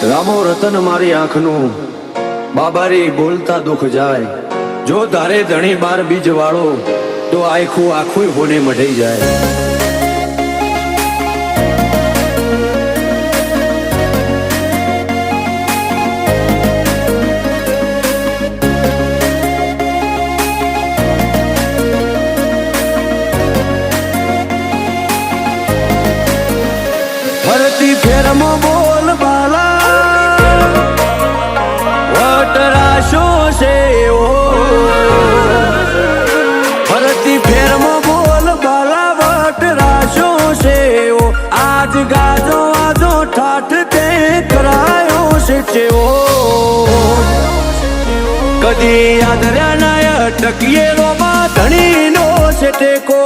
રામો રતન મારી આંખનું બાબારી બોલતા દુઃખ જાય જો તારે ધણી બાર બીજ વાળો તો આખું આખું હોને મઢી જાય ફરતી ફેરમાં બોલ બાલા વટરાશો છે ફરતી ફેરમાં બોલ બાલા વટરાશો છે આજ ગાજો આજો ઠાઠ તે કરાયો છે કદી યાદ રહ્યા નાય ટકીએ રોમાં ધણીનો છે ટેકો